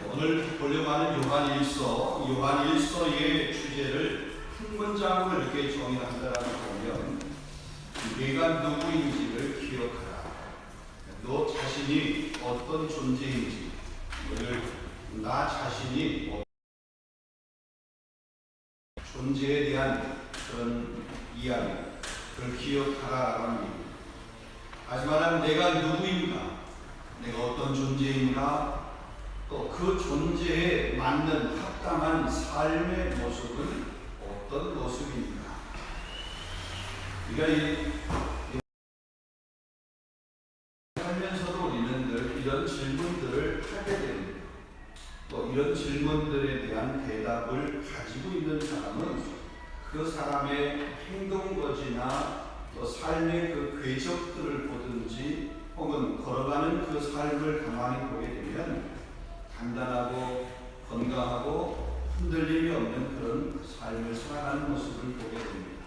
오늘 보려고 하는 요한일서의 주제를 한 문장으로 이렇게 정의한다라고 보면 내가 누구인지를 기억하라. 너 자신이 어떤 존재인지, 나 자신이 존재에 대한 그런 이야기, 그걸 기억하라라고 합니다. 하지만 내가 누구인가, 내가 어떤 존재인가, 또 그 존재에 맞는 합당한 삶의 모습은 어떤 모습입니까? 우리가 살면서도 우리는 늘 이런 질문들을 하게 됩니다. 또 이런 질문들에 대한 대답을 가지고 있는 사람은 그 사람의 행동거지나 또 삶의 그 궤적들을 보든지 혹은 걸어가는 그 삶을 가만히 보게 되면 단단하고 건강하고 흔들림이 없는 그런 삶을 살아가는 모습을 보게 됩니다.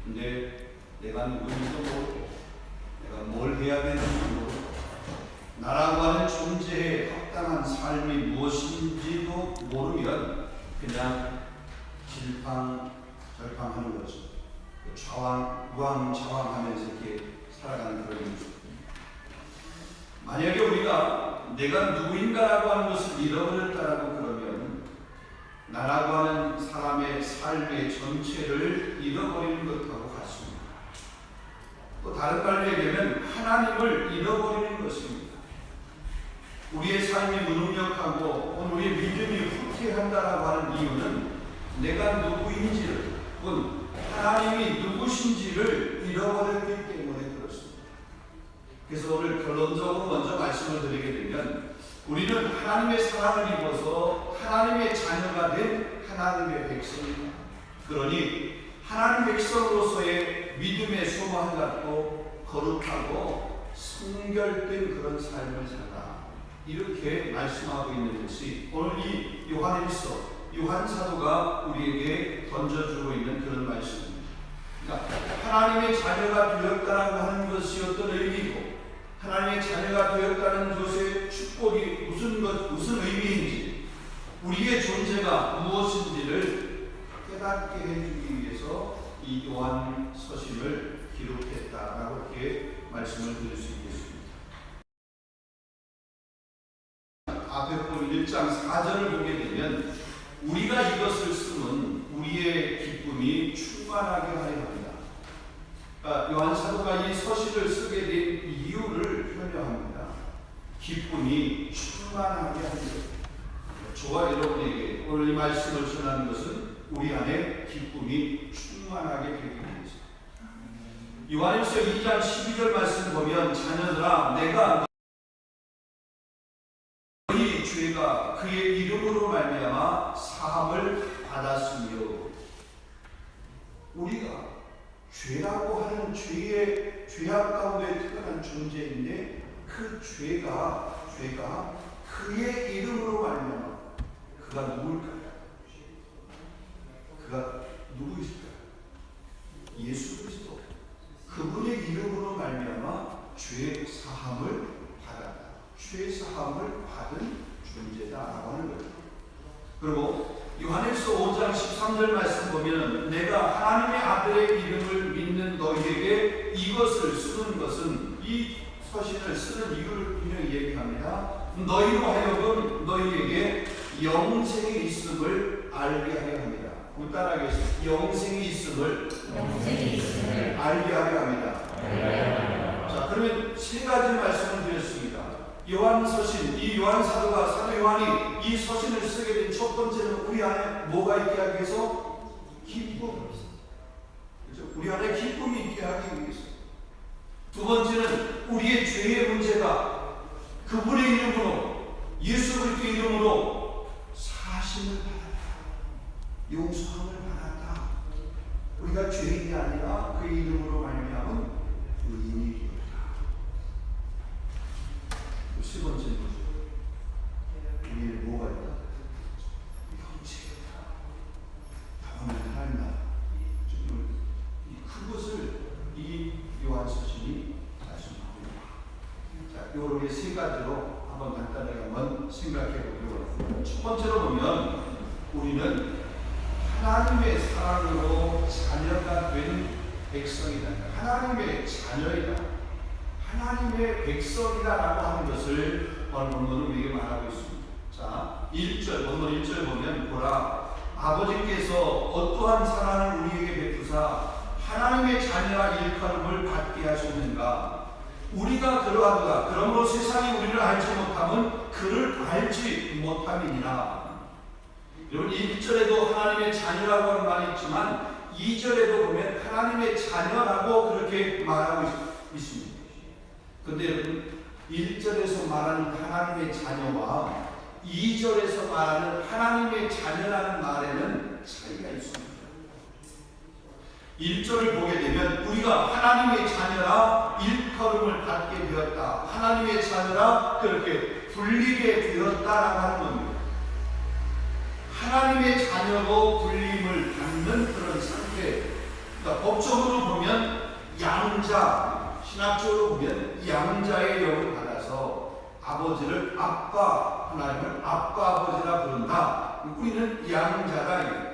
근데 내가 누구인지도 모르고 내가 뭘 해야 되는지도 모르고 나라고 하는 존재의 합당한 삶이 무엇인지도 모르면 그냥 질팡절팡하는 거죠. 우왕좌왕하면서 이렇게 살아가는 그런 모습. 만약에 우리가 내가 누구인가라고 하는 것을 잃어버렸다라고 그러면 나라고 하는 사람의 삶의 전체를 잃어버리는 것하고 같습니다. 또 다른 말로 얘기하면 하나님을 잃어버리는 것입니다. 우리의 삶이 무능력하고 우리의 믿음이 후퇴한다라고 하는 이유는 내가 누구인지를 혹은 하나님이 누구신지를 잃어버렸기 때문에 그렇습니다. 그래서 오늘 결론적으로 먼저 말씀을 드리게 되면 우리는 하나님의 사랑을 입어서 하나님의 자녀가 된 하나님의 백성입니다. 그러니 하나님 백성으로서의 믿음의 소망을 갖고 거룩하고 성결된 그런 삶을 살라, 이렇게 말씀하고 있는 것이 오늘 이 요한 사도가 우리에게 던져주고 있는 그런 말씀입니다. 그러니까 하나님의 자녀가 되었다라고 하는 것이 어떤 의미고 하나님의 자녀가 되었다는 것의 축복이 무슨 의미인지, 우리의 존재가 무엇인지를 깨닫게 해주기 위해서 이 요한 서신을 기록했다라고 이렇게 말씀을 드릴 수 있겠습니다. 앞에 본 1장 4절을 보게 되면 우리가 이것을 쓰면 우리의 기쁨이 충만하게 하려 합니다. 요한 사도가 이 서신을 쓰게 된 이유를 설명합니다. 기쁨이 충만하게 하려 합니다. 저와 여러분에게 오늘 이 말씀을 전하는 것은 우리 안에 기쁨이 충만하게 되기 위해서. 요한일서 2장 12절 말씀 보면 자녀들아 내가 너희 죄가 그의 이름으로 말미암아 사함을 받았으며, 우리가 죄라고 하는 죄악 가운데 특별한 존재인데 그 죄가 그의 이름으로 말미암아, 그가 누굴까요? 그가 누구이실까요? 예수 그리스도. 그분의 이름으로 말미암아 죄 사함을 받았다. 죄 사함을 받은 존재다라고 하는 거죠. 그리고 요한일서 5장 13절 말씀 보면 내가 하나님의 아들의 이름을 믿는 너희에게 이것을 쓰는 것은, 이 서신을 쓰는 이유를 분명히 얘기합니다. 너희로 하여금 너희에게 영생이 있음을 알게 하려 합니다. 우리 따라하겠습니다. 영생이 있음을 알게 하려 합니다. 자, 그러면 세 가지 말씀을 드렸습니다. 요한 서신, 이 요한 사도가, 사도 요한이 이 서신을 쓰게 된 첫 번째는 우리 안에 뭐가 있게 하기 위해서? 기쁨. 그렇죠? 우리 안에 기쁨이 있게 하기 위해서. 두 번째는 우리의 죄의 문제가 그분의 이름으로, 예수 그리스도의 이름으로 사심을 받았다, 용서함을 받았다. 우리가 죄인이 아니라 그 이름으로 말미암은 의인이 되었다. 세 번째 거죠. 우리의 뭐가 있다? 형체가 있다. 영원한 하나님 나라. 그것을 이 요한 서신이 말씀하고 있다. 자, 요렇게 세 가지로 한번 간단하게 한번 생각해 보도록 첫 번째로 보면 우리는 하나님의 사랑으로 자녀가 된 백성이다. 하나님의 자녀이다. 하나님의 백성이다라고 하는 것을 오늘 본문은 우리에게 말하고 있습니다. 자, 1절, 본문 1절 보면 보라, 아버지께서 어떠한 사랑을 우리에게 베푸사 하나님의 자녀라 일컬음을 받게 하셨는가. 우리가 그러하도다. 그러므로 세상이 우리를 알지 못하면 그를 알지 못함이니라. 여러분, 1절에도 하나님의 자녀라고 하는 말이 있지만 2절에도 보면 하나님의 자녀라고 그렇게 말하고 있습니다. 그런데 여러분, 1절에서 말하는 하나님의 자녀와 2절에서 말하는 하나님의 자녀라는 말에는 차이가 있습니다. 1절을 보게 되면 우리가 하나님의 자녀라 일컬음을 받게 되었다. 하나님의 자녀라 그렇게 불리게 되었다라고 하는 겁니다. 하나님의 자녀로 불림을 받는 그런 상태. 그러니까 법적으로 보면 양자, 신학적으로 보면 양자의 영을 받아서 아버지를 아빠, 하나님을 아빠 아버지라 부른다. 우리는 양자다.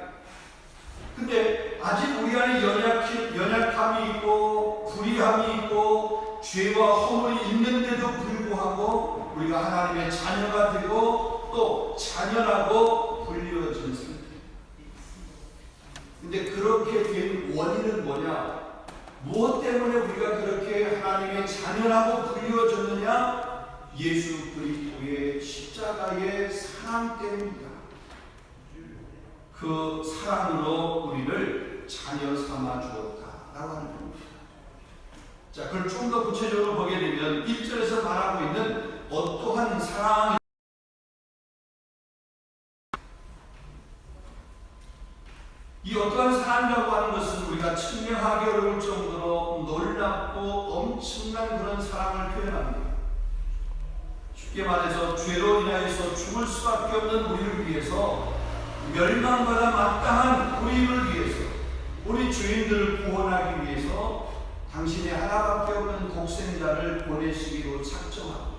근데 아직 우리 안에 연약함이 있고 불의함이 있고 죄와 허물이 있는데도 불구하고 우리가 하나님의 자녀가 되고 또 자녀라고 불리워진 상태. 근데 그렇게 된 원인은 뭐냐? 무엇 때문에 우리가 그렇게 하나님의 자녀라고 불리워졌느냐? 예수 그리스도의 십자가의 사랑 때문입니다. 그 사랑으로 우리를 자녀 삼아 주었다라고 하는 겁니다. 자, 그걸 좀 더 구체적으로 보게 되면 1절에서 말하고 있는 어떠한 사랑, 이 어떠한 사랑이라고 하는 것은 우리가 측량하기 어려울 정도로 놀랍고 엄청난 그런 사랑을 표현합니다. 쉽게 말해서 죄로 인하여서 죽을 수밖에 없는 우리를 위해서, 멸망받아 마땅한 우리를 위해서, 우리 죄인들을 구원하기 위해서 당신의 하나밖에 없는 독생자를 보내시기로 작정하고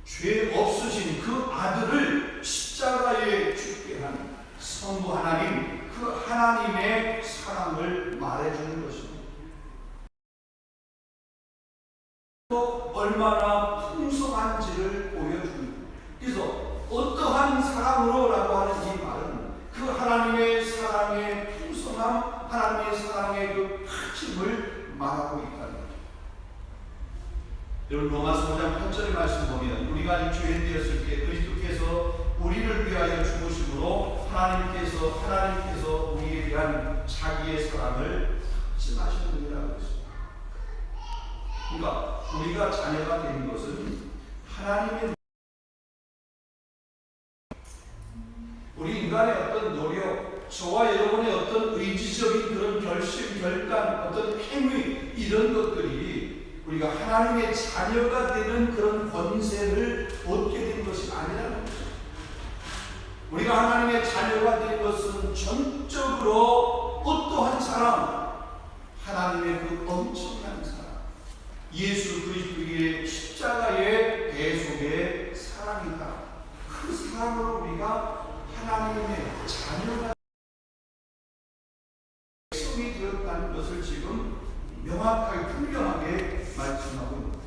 죄 없으신 그 아들을 십자가에 죽게 한 성부 하나님, 그 하나님의 사랑을 말해주는 것입니다. 또 얼마나 풍성한지를 보여줍니다. 그래서 어떠한 사랑으로라고 하는 이 말은 그 하나님의 사랑의 풍성함, 하나님의 사랑의 그 크심을 말하고 있다는 거죠. 여러분, 로마서 5장 8절의 말씀 보면 우리가 아직 죄인 되었을 때 그리스도께서 우리를 위하여 죽으심으로 하나님께서 우리에 대한 자기의 사랑을 확증하시느니라고 했습니다. 그러니까 우리가 자녀가 되는 것은 하나님의, 우리 인간의 어떤 노력, 저와 여러분의 어떤 의지적인 그런 결심, 결단, 어떤 행위, 이런 것들이 우리가 하나님의 자녀가 되는 그런 권세를 얻게 된 것이 아니라는 거죠. 우리가 하나님의 자녀가 된 것은 전적으로 어떠한 사랑, 하나님의 그 엄청난 사랑, 예수 그리스도의 십자가의 대속의 사랑이다. 그 사랑으로 우리가 하나님의 자녀가 백성이 되었다는 것을 지금 명확하게 분명하게 말씀하고 있습니다.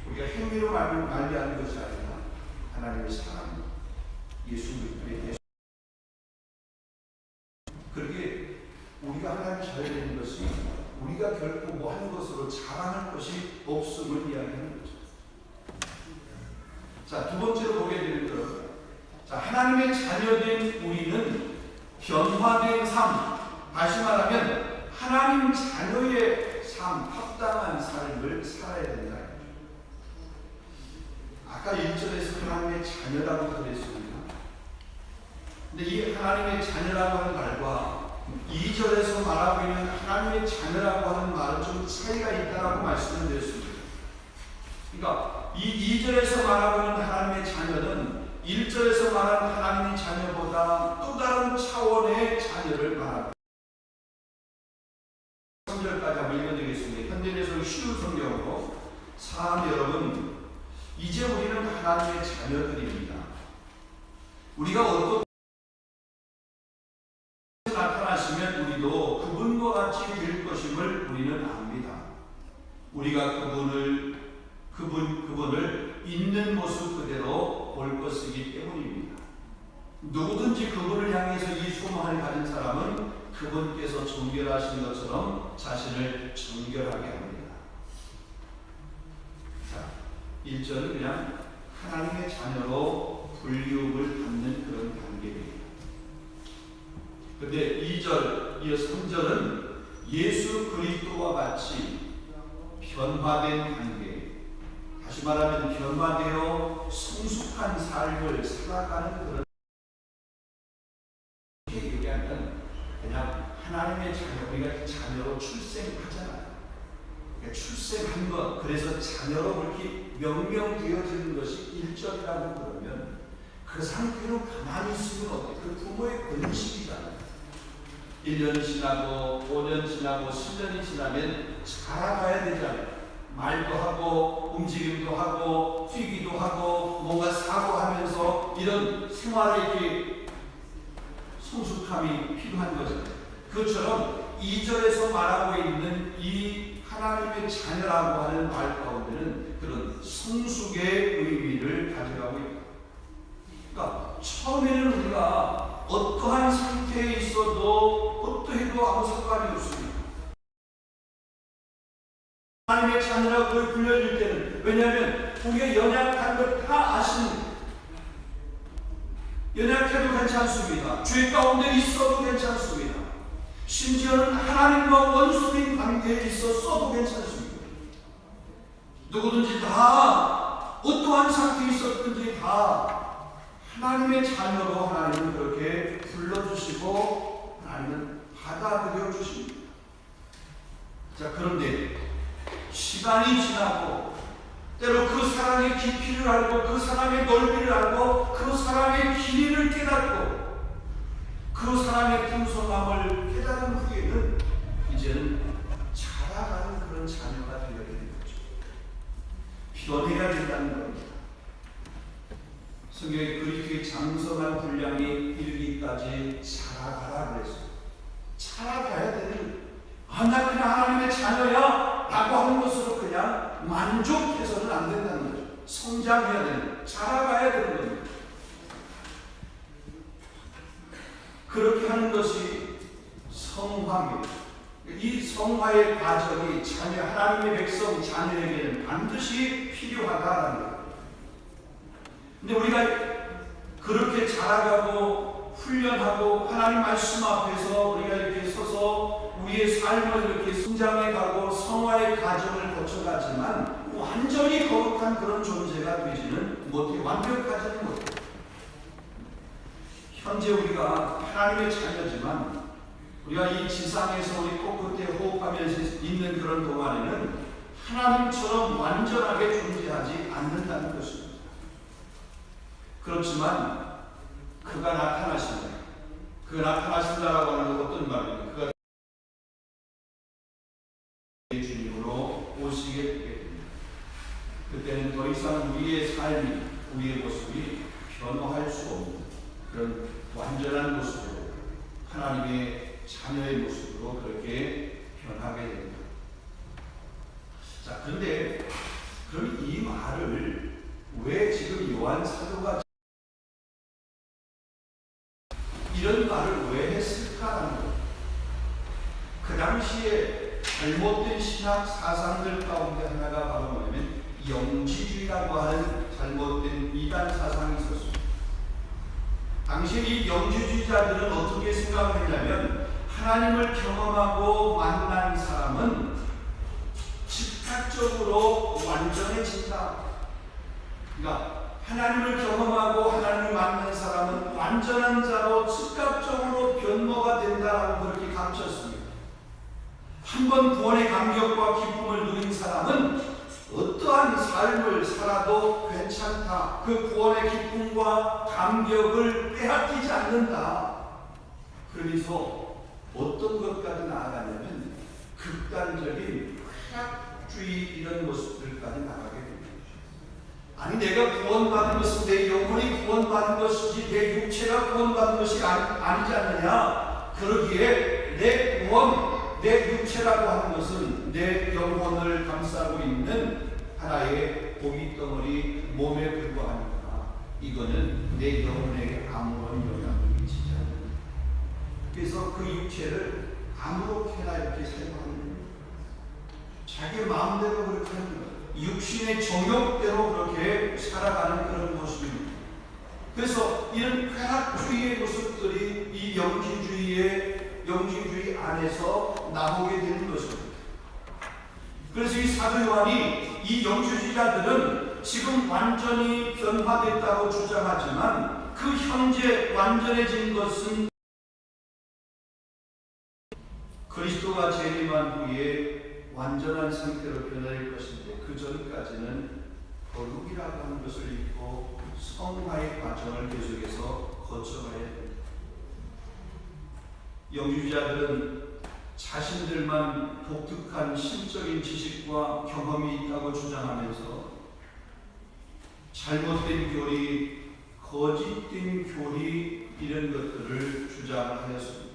우리가 행위로 말미암는 것이 아니라 하나님의 사랑, 예수 그리스도의 대속. 그렇게 우리가 하나님의 자녀가 되는 것이 우리가 결코 뭐 하는 것으로 자랑할 것이 없음을 이야기하는 거죠. 자, 두 번째로 보게 되는 것, 자, 하나님의 자녀된 우리는 변화된 삶, 다시 말하면 하나님 자녀의 삶, 합당한 삶을 살아야 된다. 아까 1절에서 하나님의 자녀라고 그랬습니다. 근데 이 하나님의 자녀라고 하는 말과 2절에서 말하고 있는 하나님의 자녀라고 하는 말은 좀 차이가 있다라고 말씀을 드렸습니다. 그러니까 이 2절에서 말하고 있는 하나님의 자녀는 1절에서 말하는 하나님의 자녀보다 또 다른 차원의 자녀를 말합니다. 3절까지 한번 읽어드리겠습니다. 현대에서 쉬운 성경으로, 사람 여러분, 이제 우리는 하나님의 자녀들입니다. 우리가 어떤 나타나시면 우리도 그분과 같이 될 것임을 우리는 압니다. 우리가 그분을 있는 모습 그대로 볼 것이기 때문입니다. 누구든지 그분을 향해서 이 소망을 가진 사람은 그분께서 정결하신 것처럼 자신을 정결하게 합니다. 자, 1절은 그냥 하나님의 자녀로 불리움을 받는 그런 단계입니다. 근데 2절, 이어 3절은 예수 그리스도와 같이 변화된 단계, 다시 말하면 변화되어 성숙한 삶을 살아가는 그런, 이렇게 얘기하면 그냥 하나님의 자녀, 우리가 자녀로 출생하잖아요. 그러니까 출생한 것, 그래서 자녀로 그렇게 명명되어지는 것이 1절이라고 그러면 그 상태로 가만히 있으면 어때요? 그 부모의 권식이잖아요. 1년이 지나고 5년 지나고 10년이 지나면 자라가야 되잖아요. 말도 하고 움직임도 하고 뛰기도 하고 뭔가 사고하면서 이런 생활에 이렇게 성숙함이 필요한 거죠. 그것처럼 2절에서 말하고 있는 이 하나님의 자녀라고 하는 말 가운데는 그런 성숙의 의미를 가져가고 있다. 그러니까 처음에는 우리가 어떠한 상태에 있어도 어떠해도 아무 상관이 없습니다. 하나님의 자녀라고 불려질 때는, 왜냐하면 우리가 연약한 걸 다 아십니다. 연약해도 괜찮습니다. 죄 가운데 있어도 괜찮습니다. 심지어는 하나님과 원수인 관계에 있었어도 괜찮습니다. 누구든지 다 어떠한 상태에 있었든지 다 하나님의 자녀로 하나님은 그렇게 불러주시고 하나님은 받아들여 주십니다. 자, 그런데 시간이 지나고 때로 그 사랑의 깊이를 알고 그 사랑의 넓이를 알고 그 사랑의 길이를 깨닫고 그 사랑의 풍성함을 깨달은 후에는 이제는 자라가는 그런 자녀가 되어야 되는 거죠. 변해야 된다는 겁니다. 성경에 그리스도의 장성한 분량이 이르기까지 자라가라 그랬어요. 자라가야 되는, 나 그냥 하나님의 자녀야 라고 하는 것으로 그냥 만족해서는 안 된다는 거죠. 성장해야 되는, 자라가야 되는 겁니다. 그렇게 하는 것이 성화입니다. 이 성화의 과정이 자녀, 하나님의 백성, 자녀에게는 반드시 필요하다는 거예요. 근데 우리가 그렇게 자라가고 훈련하고 하나님 말씀 앞에서 우리가 이렇게 서서 우리의 삶을 이렇게 성장해 가고 성화의 과정을 거쳐가지만 완전히 거룩한 그런 존재가 되지는 못해, 완벽하지는 못해. 현재 우리가 하나님의 자녀지만 우리가 이 지상에서 우리 코끝에 호흡하면서 있는 그런 동안에는 하나님처럼 완전하게 존재하지 않는다는 것입니다. 그렇지만 그가 나타나신다. 그가 나타나신다라고 하는 건 어떤 말입니까? 그가 주님으로 오시게 되게 됩니다. 그때는 더 이상 우리의 삶이, 우리의 모습이 변화할 수 없는 그런 완전한 모습으로, 하나님의 자녀의 모습으로 그렇게 변하게 됩니다. 자, 그런데 그럼 이 말을 왜 지금 요한 사도가 이런 말을 왜 했을까라는 거예요. 그 당시에 잘못된 신학 사상들 가운데 하나가 바로 뭐냐면 영지주의라고 하는 잘못된 이단 사상이 있었습니다. 당시 이 영지주의자들은 어떻게 생각했냐면 하나님을 경험하고 만난 사람은 즉각적으로 완전해진다. 그러니까 하나님을 경험하고 하나님을 만난 사람은 완전한 자로 즉각적으로 변모가 된다라고 그렇게 감췄습니다. 한번 구원의 감격과 기쁨을 누린 사람은 어떠한 삶을 살아도 괜찮다. 그 구원의 기쁨과 감격을 빼앗기지 않는다. 그래서 어떤 것까지 나아가냐면 극단적인 쾌락주의 이런 모습들까지 나가게 됩니다. 아니, 내가 구원받은 것은 내 영혼이 구원받은 것이지 내 육체 구원받는 것이 아니지 않느냐. 그러기에 내 구원, 내 육체라고 하는 것은 내 영혼을 감싸고 있는 하나의 고기 덩어리 몸에 불과하니까 이거는 내 영혼에게 아무런 영향을 미치지 않는다. 그래서 그 육체를 아무렇게나 이렇게 사용하는 거예요. 자기 마음대로 그렇게 하는 거예요. 육신의 정욕대로 그렇게 살아가는 그런 모습입니다. 그래서 이런 쾌락주의의 모습들이 이 영지주의 안에서 나오게 되는 것입니다. 그래서 이 사도 요한이 이 영지주의자들은 지금 완전히 변화됐다고 주장하지만 그 현재 완전해진 것은 그리스도가 재림한 후에 완전한 상태로 변화될 것인데 그 전까지는 거룩이라고 하는 것을 잊고 성화의 과정을 계속해서 거쳐가야 됩니다. 영주자들은 자신들만 독특한 심적인 지식과 경험이 있다고 주장하면서 잘못된 교리, 거짓된 교리 이런 것들을 주장하였습니다.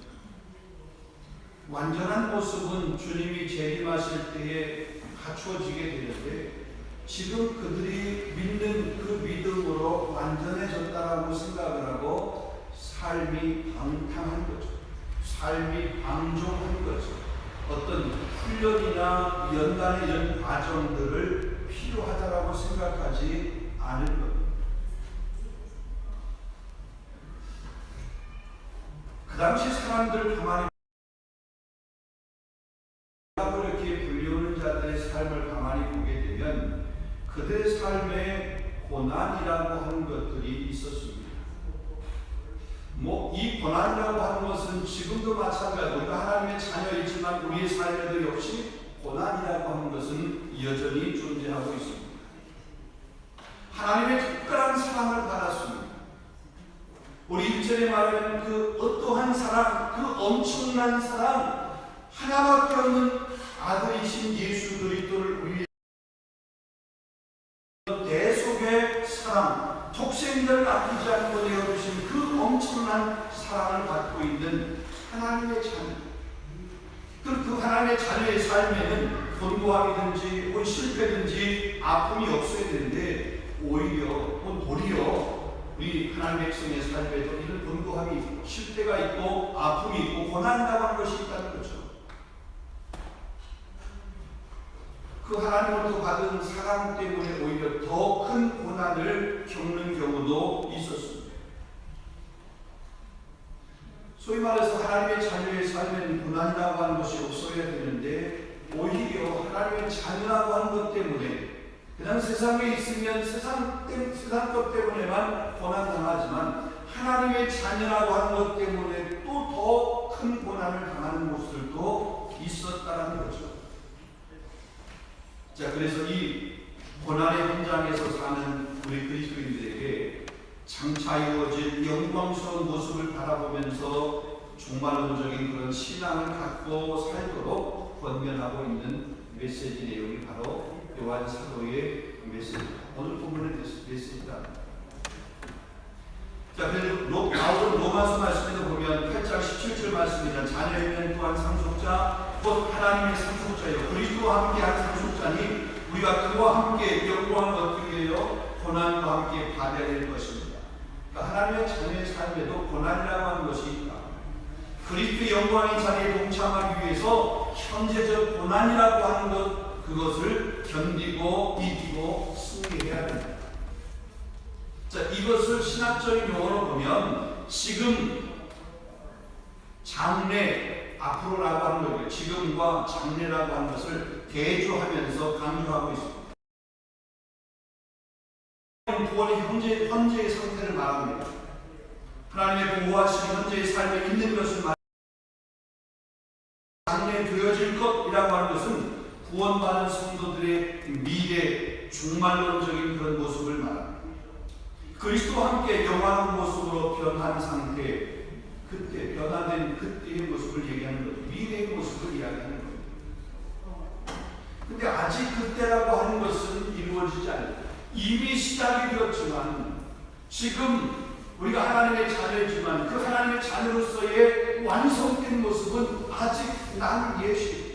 완전한 모습은 주님이 재림하실 때에 갖추어지게 되는데 지금 그들이 믿는 그 믿음으로 완전해졌다라고 생각을 하고 삶이 방탕한 거죠. 삶이 방종한 거죠. 어떤 훈련이나 연단의 이런 과정들을 필요하다라고 생각하지 않은 겁니다. 그 당시 사람들 가만히 이렇게 불리우는 자들의 삶을 가만히 보게 되면 그들의 삶에 고난이라고 하는 것들이 있었습니다. 이 고난이라고 하는 것은 지금도 마찬가지로 우리가 하나님의 자녀이지만 우리의 삶에도 역시 고난이라고 하는 것은 여전히 존재하고 있습니다. 하나님의 특별한 사랑을 받았습니다. 우리 1절에 말하는 그 어떠한 사랑, 그 엄청난 사랑, 하나밖에 없는 아들이신 예수 그리스도를 위해 대속의 사랑, 독생자를 아끼지 않고 내어주신 그 엄청난 사랑을 받고 있는 하나님의 자녀. 그 하나님의 자녀의 삶에는 곤고함이든지 실패든지 아픔이 없어야 되는데 오히려 도리어 우리 하나님의 백성의 삶에도 이런 곤고함이 실패가 있고 아픔이 있고 고난이라고 하는 것이 있다는 거죠. 그 하나님으로부터 받은 사랑 때문에 오히려 더 큰 고난을 겪는 경우도 있었습니다. 소위 말해서 하나님의 자녀의 삶에는 고난이라고 하는 것이 없어야 되는데 오히려 하나님의 자녀라고 하는 것 때문에 그냥 세상에 있으면 세상 것 때문에만 고난당하지만 하나님의 자녀라고 하는 것 때문에 또 더 큰 고난을 당하는 모습들도 있었다는 거죠. 자, 그래서 이 고난의 현장에서 사는 우리 그리스도인들에게 장차 이루어질 영광스러운 모습을 바라보면서 종말론적인 그런 신앙을 갖고 살도록 권면하고 있는 메시지 내용이 바로 요한 사도의 메시지입니다. 오늘 본문의 메시지입니다. 자, 그래서 바울은 로마서 말씀에도 보면 8장 17절 말씀이죠. 자녀이면 또한 상속자, 곧 하나님의 상속자요 그리스도와 함께한 상속자니 우리가 그와 함께 영광을 얻기 위하여 고난과 함께 받아야 될 것입니다. 그러니까 하나님의 자녀의 삶에도 고난이라고 하는 것이 있다. 그리스도의 영광의 자리에 동참하기 위해서 현재적 고난이라고 하는 그것을 견디고 이기고 승리해야 됩니다. 자, 이것을 신학적인 용어로 보면 지금 장래 앞으로라고 하는 거예요. 지금과 장래라고 하는 것을 대조하면서 강조하고 있습니다. 구원의 현재의 상태를 말합니다. 하나님의 보호하신 현재의 삶에 있는 것을 말합니다. 장래에 되어질 것이라고 하는 것은 구원받은 성도들의 미래 종말론적인 그런 모습을 말합니다. 그리스도와 함께 영원한 모습으로 변한 상태, 그때 변화된 그때의 모습을 얘기하는 거예요. 미래의 모습을 이야기하는 거예요. 근데 아직 그때라고 하는 것은 이루어지지 않아요. 이미 시작이 되었지만 지금 우리가 하나님의 자녀이지만 그 하나님의 자녀로서의 완성된 모습은 아직 난 예수.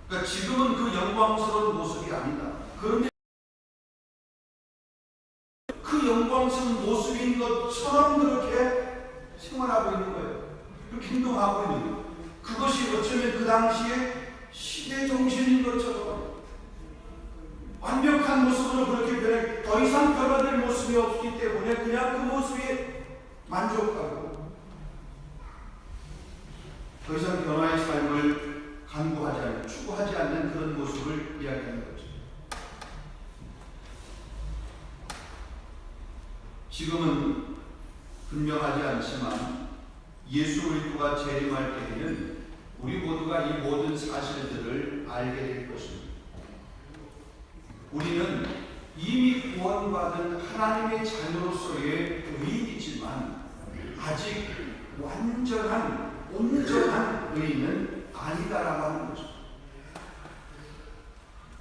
그러니까 지금은 그 영광스러운 모습이 아니다. 그런데 그 영광스러운 모습인 것처럼 그렇게 생활하고 있는 거예요. 그렇게 행동하고 있는 거예요. 그것이 어쩌면 그 당시에 시대 정신인 것처럼 완벽한 모습으로 그렇게 변해 더 이상 변화될 모습이 없기 때문에 그냥 그 모습에 만족하고 더 이상 변화의 삶을 간구하지 않는, 추구하지 않는 그런 모습을 이야기하는 거죠. 지금은 분명하지 않지만 예수 그리스도가 재림할 때에는 우리 모두가 이 모든 사실들을 알게 될 것입니다. 우리는 이미 구원받은 하나님의 자녀로서의 의인이지만 아직 완전한, 온전한 의인은 아니다라고 하는 거죠.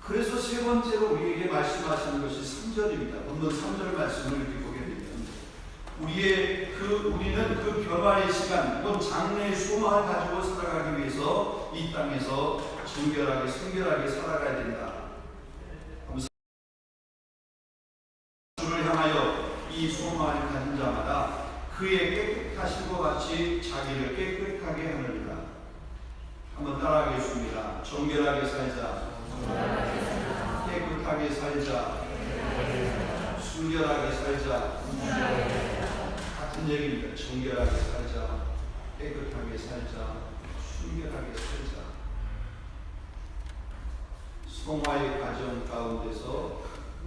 그래서 세 번째로 우리에게 말씀하시는 것이 3절입니다. 본문 3절 말씀을 이렇게 보게 되면 우리는 그 변화의 시간, 이건 장래의 소망을 가지고 살아가기 위해서 이 땅에서 정결하게, 성결하게 살아가야 된다. 주를 향하여 이 소망을 가진 자마다 그의 깨끗하신 것 같이 자기를 깨끗하게 하느니라. 한번 따라하겠습니다. 정결하게 살자. 깨끗하게 살자. 순결하게 살자. 같은 얘기입니다. 정결하게 살자. 깨끗하게 살자. 순결하게 살자. 성화의 과정 가운데서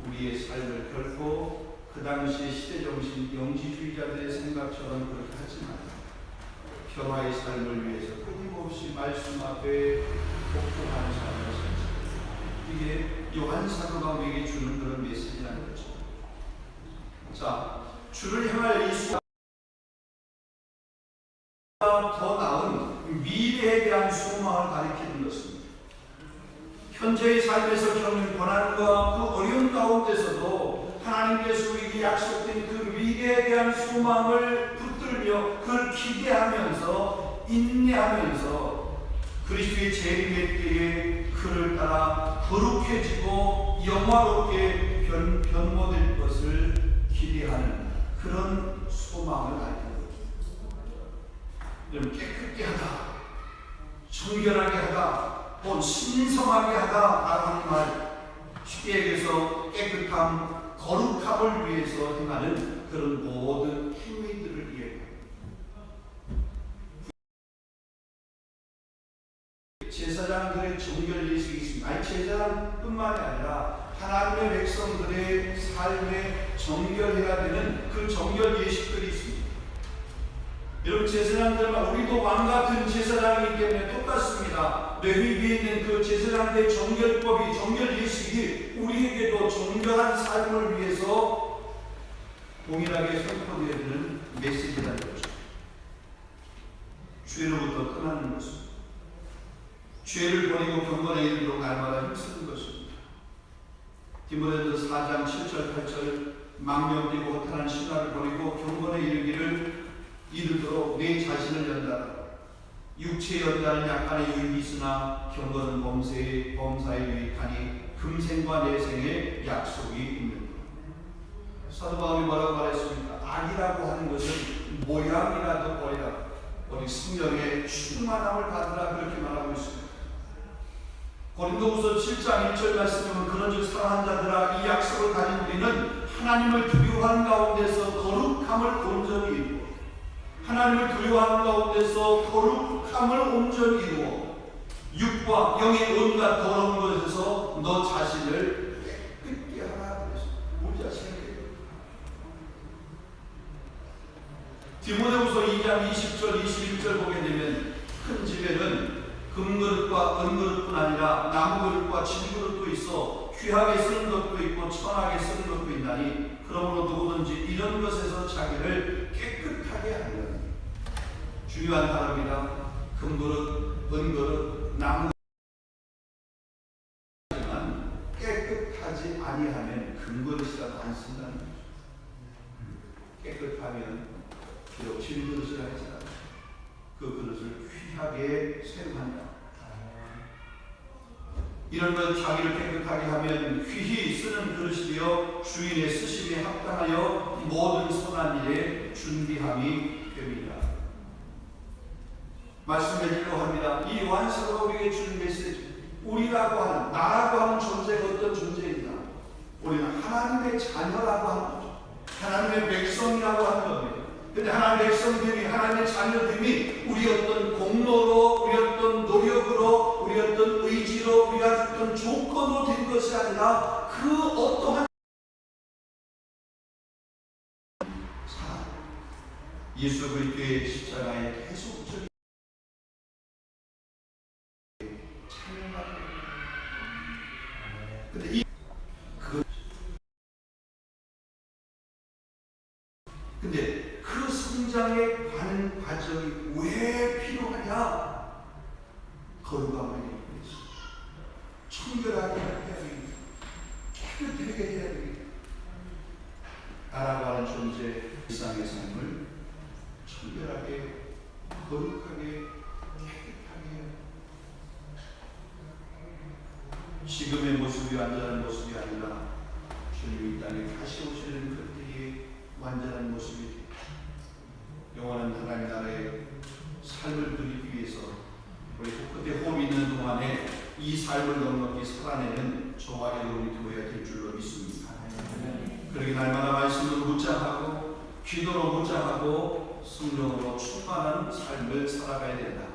우리의 삶을 결코 그 당시 시대정신 영지주의자들의 생각처럼 그렇게 하지만 평화의 삶을 위해서 끊임없이 말씀 앞에 복종하는 삶을 살자. 이게 요한 사도가 우리에게 주는 그런 메시지라는 거죠. 자, 주를 향할 이 수가 더 나은 미래에 대한 소망을 가리키는 것입니다. 현재의 삶에서 겪는 고난과 그 어려운 가운데서도 하나님께서 우리에게 약속된 그 미래에 대한 소망을 붙들며 그걸 기대하면서 인내하면서 그리스도의 재림의 때에 그를 따라 거룩해지고 영화롭게 변모될 것을 기대하는 그런 소망을 가지는 거죠. 깨끗게 하다, 정결하게 하다, 또 신성하게 하다라고 하는 말, 쉽게 얘기해서 깨끗함, 거룩함을 위해서 행하는 그런 모든 행위들을 이해합니다. 제사장들의 정결 예식이 있습니다. 아니 제사장뿐만이 아니라 하나님의 백성들의 삶에 정결해야 되는 그 정결 예식들이 있습니다. 여러분 제사장들만 우리도 왕 같은 제사장이기 때문에 똑같습니다. 레위기에 있는 그 제사장들의 정결법이 정결 예식이 우리에게도 정결한 삶을 위해서 동일하게 선포되어야 되는 메시지라는 거죠. 죄로부터 떠나는 것입니다. 죄를 버리고 경건에 이르도록 날마다 힘쓰는 것입니다. 디모데전서 4장 7절 8절 망령되고 허탄한 신화를 버리고 경건에 이르도록 내 자신을 연단하라. 육체의 연단은 약간의 유익이 있으나 경건은 범사에 유익하니 금생과 내생의 약속이 있는 것. 사도 바울이 뭐라고 말했습니까? 악이라고 하는 것은 모양이라도 버리라. 우리 성령의 충만함을 받으라 그렇게 말하고 있습니다. 고린도후서 7장 1절 말씀은 그런즉 사랑하는 자들아 이 약속을 가진 우리는 하나님을 두려워하는 가운데서 거룩함을 온전히 이루어 하나님을 두려워하는 가운데서 거룩함을 온전히 이루어 육과 영의 온갖 더러운 것에서 너 자신을 깨끗게 하라 그랬습니다. 우리 자신을 디모데후서 2장 20절 21절 보게 되면 큰 집에는 금그릇과 은그릇뿐 아니라 나무그릇과 진그릇도 있어 귀하게 쓰는 것도 있고 천하게 쓰는 것도 있나니 그러므로 누구든지 이런 것에서 자기를 깨끗하게 하려니. 중요한 단어입니다. 금그릇, 은그릇, 나무그릇. 깨끗하지 아니하면 금그릇이라도 안 쓴다는 거죠. 깨끗하면 비록 질그릇을 할지라도 그 그릇을 귀하게 사용한다. 이런 것 자기를 깨끗하게 하면 귀히 쓰는 그릇이요 주인의 쓰심에 합당하여 모든 선한 일에 준비함이 됩니다. 말씀드리려고 합니다. 이 완서가 우리에게 주는 메시지, 우리라고 하는, 나라고 하는 존재가 어떤 존재이냐, 우리는 하나님의 자녀라고 하는 거죠. 하나님의 백성이라고 하는 겁니다. 근데 하나님의 백성들이, 하나님의 자녀들이 우리 어떤 공로로, 우리 어떤 노력으로, 우리 어떤 의지로, 우리가 어떤 조건으로 된 것이 아니라 그 어떠한 사랑, 예수 그리스도의 십자가의 계속적인 찬양받는 거예요. 근데 근데 그 성장에 가는 과정이 왜 필요하냐? 거룩함을 위해서, 청결하게 해야 되겠다, 깨끗하게 해야 되겠다. 나라고 하는 존재, 일상의 삶을 청결하게, 거룩하게, 깨끗하게 해야 돼. 지금의 모습이 완전한 모습이 아니라 주님이 이 땅에 다시 오시는 그때의 완전한 모습이 영원한 하나님 나라의 삶을 누리기 위해서 우리 그때 호흡이 있는 동안에 이 삶을 넉넉히 살아내는 저와 여러분이 되어야 될 줄로 믿습니다. 그러기 날마다 말씀으로 묵상하고 기도로 묵상하고 성령으로 충만한 삶을 살아가야 된다.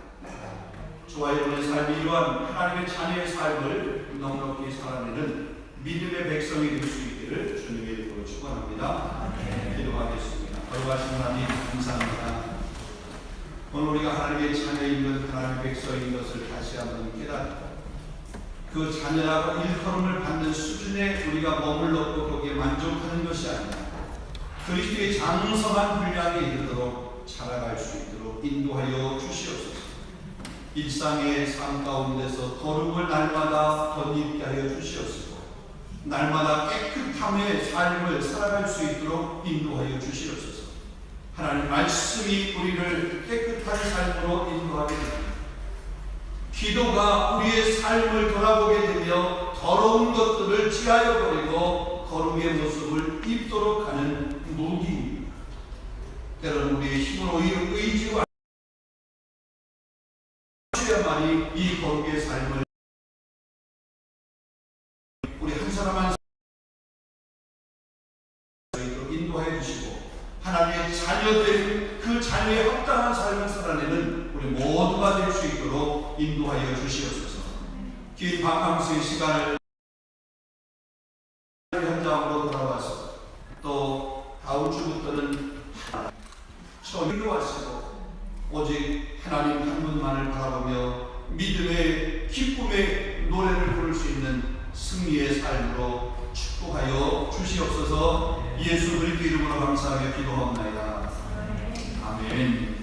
저와 여러분의 삶이 이러한 하나님의 자녀의 삶을 넉넉히 살아내는 믿음의 백성이 될 수 있기를 주님의 이름으로 축원합니다. 기도하겠습니다. 거룩하신 하나님 감사합니다. 오늘 우리가 하나님의 자녀인 것, 하나님의 백성인 것을 다시 한번 깨닫고 그 자녀라고 일컬음을 받는 수준에 우리가 머물렀고 거기에 만족하는 것이 아니라 그리스도의 장성한 분량에 이르도록 자라갈 수 있도록 인도하여 주시옵소서. 일상의 삶 가운데서 거룩을 날마다 덧입게 하여 주시옵소서. 날마다 깨끗함의 삶을 살아갈 수 있도록 인도하여 주시옵소서. 하나님 말씀이 우리를 깨끗한 삶으로 인도하게 됩니다. 기도가 우리의 삶을 돌아보게 되며 더러운 것들을 지하여 버리고 거룩의 모습을 입도록 하는 무기입니다. 때로는 우리의 힘으로 의지와 주야만이 이 거룩의 삶을 우리 한 사람 한 사람 인도해 주시고 하나님의 자녀된 그 자녀의 합당한 삶을 살아내는 우리 모두가 될 수 있도록 인도하여 주시옵소서. 긴 바캉스의 시간을 현장으로 돌아와서 또 다음 주부터는 처음으로 하시고 오직 하나님 한 분만을 바라보며 믿음의 기쁨의 노래를 부를 수 있는 승리의 삶으로 축복하여 주시옵소서. 예수 그리스도 이름으로 감사하며 기도하옵나이다. 아멘.